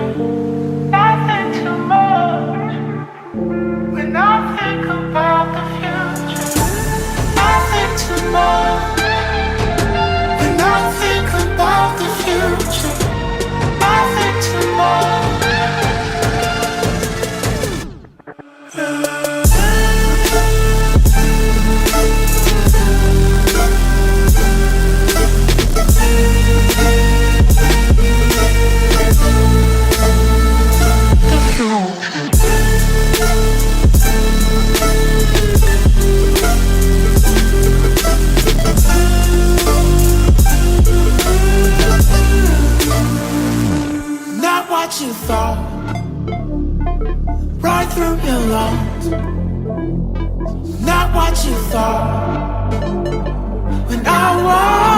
Nothing too much when I think about the future. Nothing too much when I think about the future. Nothing too much. Not what you thought, right through your lungs. Not what you thought when I was